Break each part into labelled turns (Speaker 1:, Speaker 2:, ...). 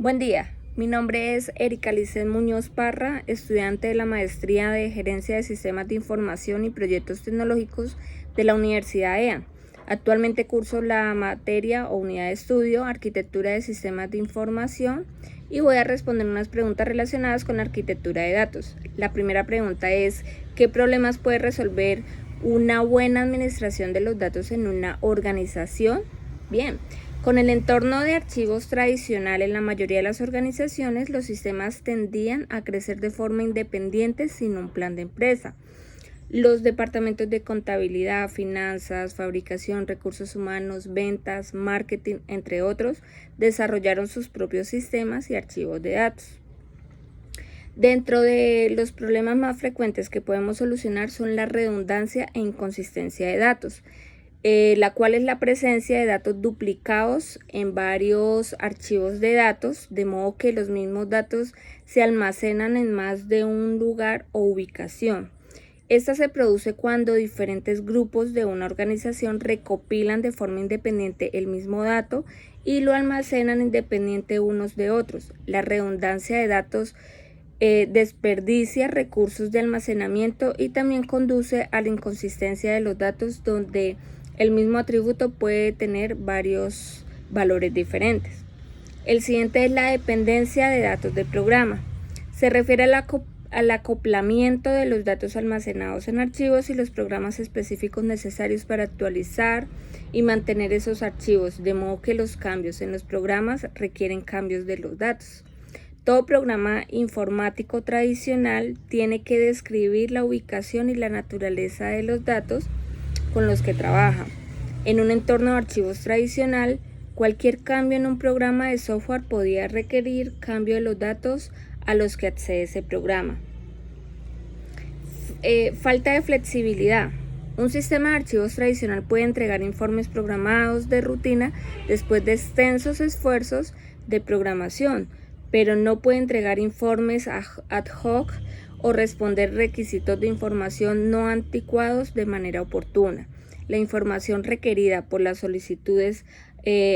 Speaker 1: Buen día, mi nombre es Erika Licen Muñoz Parra, estudiante de la Maestría de Gerencia de Sistemas de Información y Proyectos Tecnológicos de la Universidad EAN. Actualmente curso la materia o unidad de estudio Arquitectura de Sistemas de Información y voy a responder unas preguntas relacionadas con la arquitectura de datos. La primera pregunta es, ¿qué problemas puede resolver una buena administración de los datos en una organización? Bien. Con el entorno de archivos tradicional en la mayoría de las organizaciones, los sistemas tendían a crecer de forma independiente sin un plan de empresa. Los departamentos de contabilidad, finanzas, fabricación, recursos humanos, ventas, marketing, entre otros, desarrollaron sus propios sistemas y archivos de datos. Dentro de los problemas más frecuentes que podemos solucionar son la redundancia e inconsistencia de datos. La cual es la presencia de datos duplicados en varios archivos de datos, de modo que los mismos datos se almacenan en más de un lugar o ubicación. Esta se produce cuando diferentes grupos de una organización recopilan de forma independiente el mismo dato y lo almacenan independiente unos de otros. La redundancia de datos desperdicia recursos de almacenamiento y también conduce a la inconsistencia de los datos, donde el mismo atributo puede tener varios valores diferentes. El siguiente es la dependencia de datos de programa. Se refiere al acoplamiento de los datos almacenados en archivos y los programas específicos necesarios para actualizar y mantener esos archivos, de modo que los cambios en los programas requieren cambios de los datos. Todo programa informático tradicional tiene que describir la ubicación y la naturaleza de los datos con los que trabaja. En un entorno de archivos tradicional, cualquier cambio en un programa de software podía requerir cambio de los datos a los que accede ese programa. Falta de flexibilidad. Un sistema de archivos tradicional puede entregar informes programados de rutina después de extensos esfuerzos de programación, pero no puede entregar informes ad hoc o responder requisitos de información no anticuados de manera oportuna. La información requerida por las solicitudes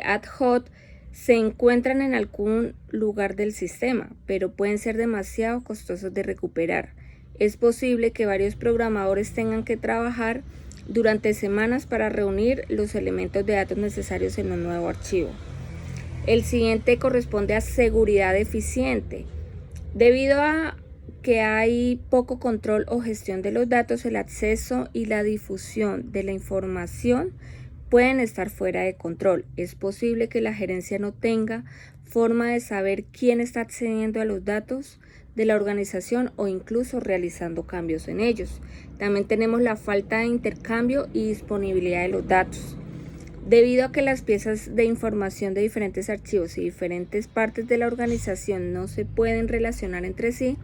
Speaker 1: ad hoc se encuentran en algún lugar del sistema, pero pueden ser demasiado costosos de recuperar. Es posible que varios programadores tengan que trabajar durante semanas para reunir los elementos de datos necesarios en un nuevo archivo. El siguiente corresponde a seguridad eficiente. Debido a que hay poco control o gestión de los datos, el acceso y la difusión de la información pueden estar fuera de control. Es posible que la gerencia no tenga forma de saber quién está accediendo a los datos de la organización o incluso realizando cambios en ellos. También tenemos la falta de intercambio y disponibilidad de los datos. Debido a que las piezas de información de diferentes archivos y diferentes partes de la organización no se pueden relacionar entre sí,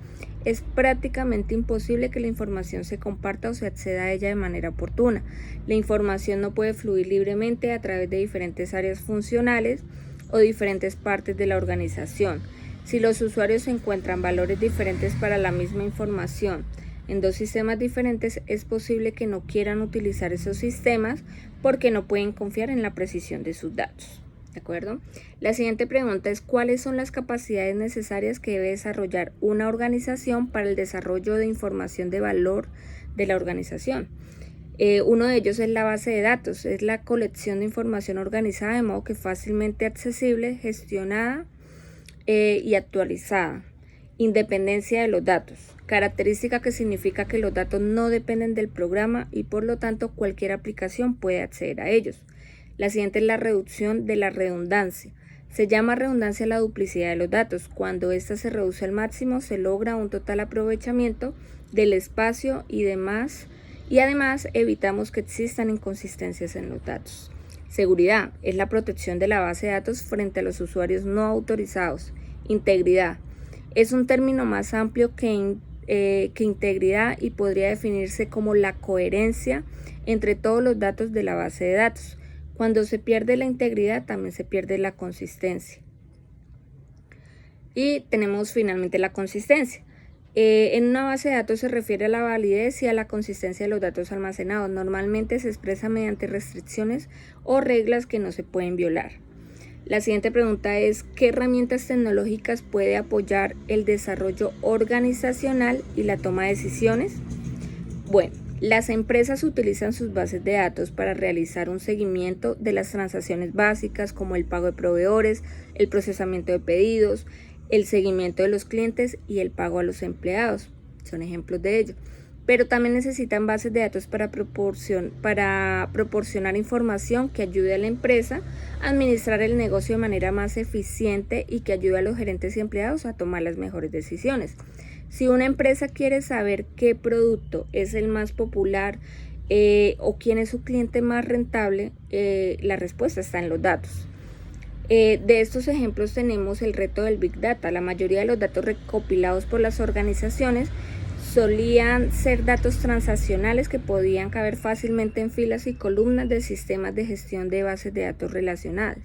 Speaker 1: es prácticamente imposible que la información se comparta o se acceda a ella de manera oportuna. La información no puede fluir libremente a través de diferentes áreas funcionales o diferentes partes de la organización. Si los usuarios encuentran valores diferentes para la misma información en dos sistemas diferentes, es posible que no quieran utilizar esos sistemas porque no pueden confiar en la precisión de sus datos. ¿De acuerdo? La siguiente pregunta es: ¿cuáles son las capacidades necesarias que debe desarrollar una organización para el desarrollo de información de valor de la organización? Uno de ellos es la base de datos, es la colección de información organizada de modo que fácilmente accesible, gestionada y actualizada. Independencia de los datos, característica que significa que los datos no dependen del programa y por lo tanto cualquier aplicación puede acceder a ellos. La siguiente es la reducción de la redundancia. Se llama redundancia la duplicidad de los datos. Cuando ésta se reduce al máximo, se logra un total aprovechamiento del espacio y además evitamos que existan inconsistencias en los datos. Seguridad es la protección de la base de datos frente a los usuarios no autorizados. Integridad es un término más amplio que integridad y podría definirse como la coherencia entre todos los datos de la base de datos. Cuando se pierde la integridad, también se pierde la consistencia. Y tenemos finalmente la consistencia. En una base de datos se refiere a la validez y a la consistencia de los datos almacenados. Normalmente se expresa mediante restricciones o reglas que no se pueden violar. La siguiente pregunta es, ¿qué herramientas tecnológicas puede apoyar el desarrollo organizacional y la toma de decisiones? Bueno, las empresas utilizan sus bases de datos para realizar un seguimiento de las transacciones básicas como el pago de proveedores, el procesamiento de pedidos, el seguimiento de los clientes y el pago a los empleados. Son ejemplos de ello. Pero también necesitan bases de datos para proporcionar información que ayude a la empresa a administrar el negocio de manera más eficiente y que ayude a los gerentes y empleados a tomar las mejores decisiones. Si una empresa quiere saber qué producto es el más popular o quién es su cliente más rentable, la respuesta está en los datos. De estos ejemplos tenemos el reto del Big Data. La mayoría de los datos recopilados por las organizaciones solían ser datos transaccionales que podían caber fácilmente en filas y columnas de sistemas de gestión de bases de datos relacionadas.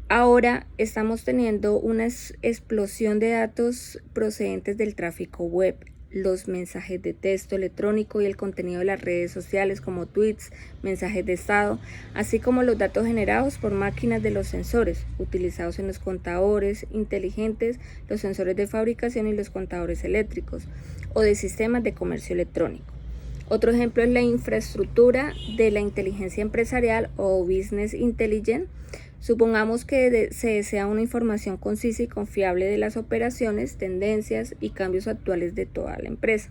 Speaker 1: Ahora estamos teniendo una explosión de datos procedentes del tráfico web, los mensajes de texto electrónico y el contenido de las redes sociales como tweets, mensajes de estado, así como los datos generados por máquinas de los sensores utilizados en los contadores inteligentes, los sensores de fabricación y los contadores eléctricos o de sistemas de comercio electrónico. Otro ejemplo es la infraestructura de la inteligencia empresarial o business intelligence. Supongamos que se desea una información concisa y confiable de las operaciones, tendencias y cambios actuales de toda la empresa.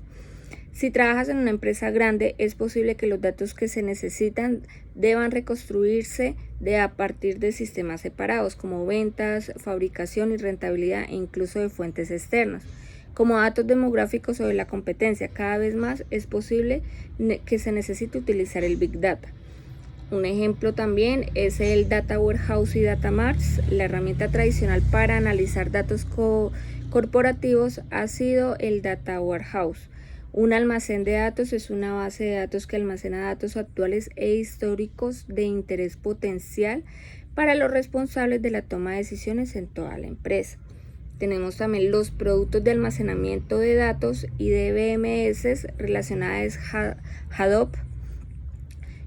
Speaker 1: Si trabajas en una empresa grande, es posible que los datos que se necesitan deban reconstruirse a partir de sistemas separados, como ventas, fabricación y rentabilidad, e incluso de fuentes externas. Como datos demográficos sobre la competencia, cada vez más es posible que se necesite utilizar el Big Data. Un ejemplo también es el Data Warehouse y Data Marts. La herramienta tradicional para analizar datos corporativos ha sido el Data Warehouse. Un almacén de datos es una base de datos que almacena datos actuales e históricos de interés potencial para los responsables de la toma de decisiones en toda la empresa. Tenemos también los productos de almacenamiento de datos y de VMS relacionados Hadoop.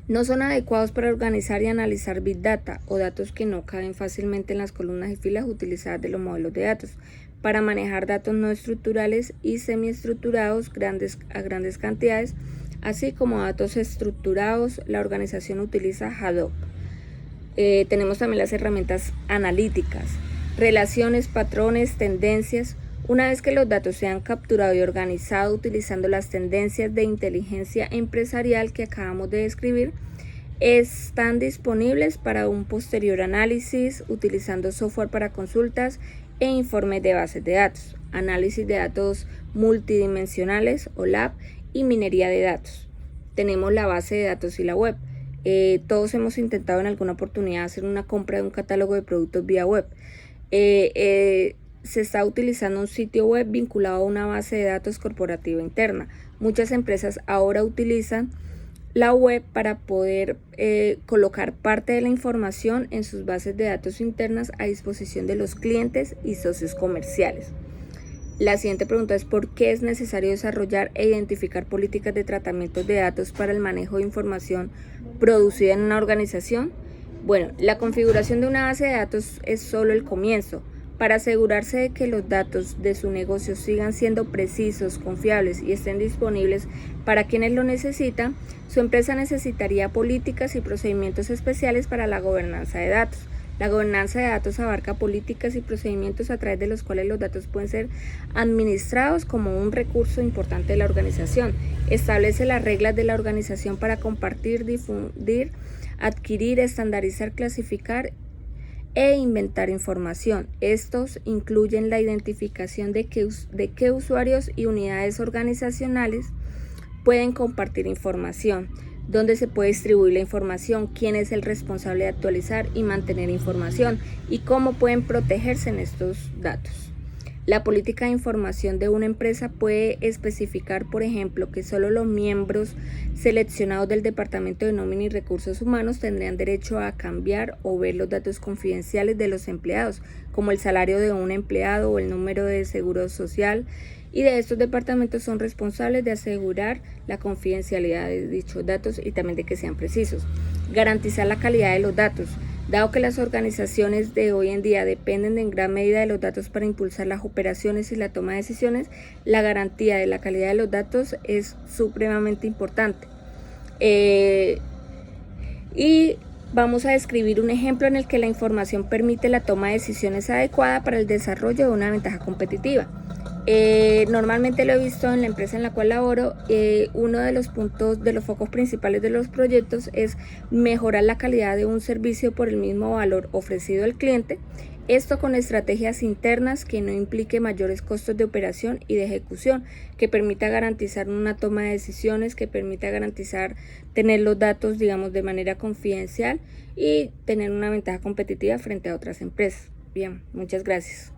Speaker 1: No son adecuados para organizar y analizar Big Data o datos que no caben fácilmente en las columnas y filas utilizadas de los modelos de datos. Para manejar datos no estructurales y semiestructurados a grandes cantidades, así como datos estructurados, la organización utiliza Hadoop. Tenemos también las herramientas analíticas, relaciones, patrones, tendencias. Una vez que los datos se han capturado y organizado utilizando las tendencias de inteligencia empresarial que acabamos de describir, están disponibles para un posterior análisis utilizando software para consultas e informes de bases de datos, análisis de datos multidimensionales o lab y minería de datos. Tenemos la base de datos y la web. Todos hemos intentado en alguna oportunidad hacer una compra de un catálogo de productos vía web. Se está utilizando un sitio web vinculado a una base de datos corporativa interna. Muchas empresas ahora utilizan la web para poder colocar parte de la información en sus bases de datos internas a disposición de los clientes y socios comerciales. La siguiente pregunta es: ¿por qué es necesario desarrollar e identificar políticas de tratamiento de datos para el manejo de información producida en una organización? Bueno, la configuración de una base de datos es solo el comienzo. Para asegurarse de que los datos de su negocio sigan siendo precisos, confiables y estén disponibles para quienes lo necesitan, su empresa necesitaría políticas y procedimientos especiales para la gobernanza de datos. La gobernanza de datos abarca políticas y procedimientos a través de los cuales los datos pueden ser administrados como un recurso importante de la organización. Establece las reglas de la organización para compartir, difundir, adquirir, estandarizar, clasificar e inventar información. Estos incluyen la identificación de qué usuarios y unidades organizacionales pueden compartir información, dónde se puede distribuir la información, quién es el responsable de actualizar y mantener información y cómo pueden protegerse en estos datos. La política de información de una empresa puede especificar, por ejemplo, que solo los miembros seleccionados del Departamento de Nómina y Recursos Humanos tendrían derecho a cambiar o ver los datos confidenciales de los empleados, como el salario de un empleado o el número de seguro social, y de estos departamentos son responsables de asegurar la confidencialidad de dichos datos y también de que sean precisos. Garantizar la calidad de los datos. Dado que las organizaciones de hoy en día dependen en gran medida de los datos para impulsar las operaciones y la toma de decisiones, la garantía de la calidad de los datos es supremamente importante. Y vamos a describir un ejemplo en el que la información permite la toma de decisiones adecuada para el desarrollo de una ventaja competitiva. Normalmente lo he visto en la empresa en la cual laboro. Uno de los puntos, de los focos principales de los proyectos es mejorar la calidad de un servicio por el mismo valor ofrecido al cliente. Esto con estrategias internas que no implique mayores costos de operación y de ejecución, que permita garantizar una toma de decisiones, que permita garantizar tener los datos, digamos, de manera confidencial y tener una ventaja competitiva frente a otras empresas. Bien, muchas gracias.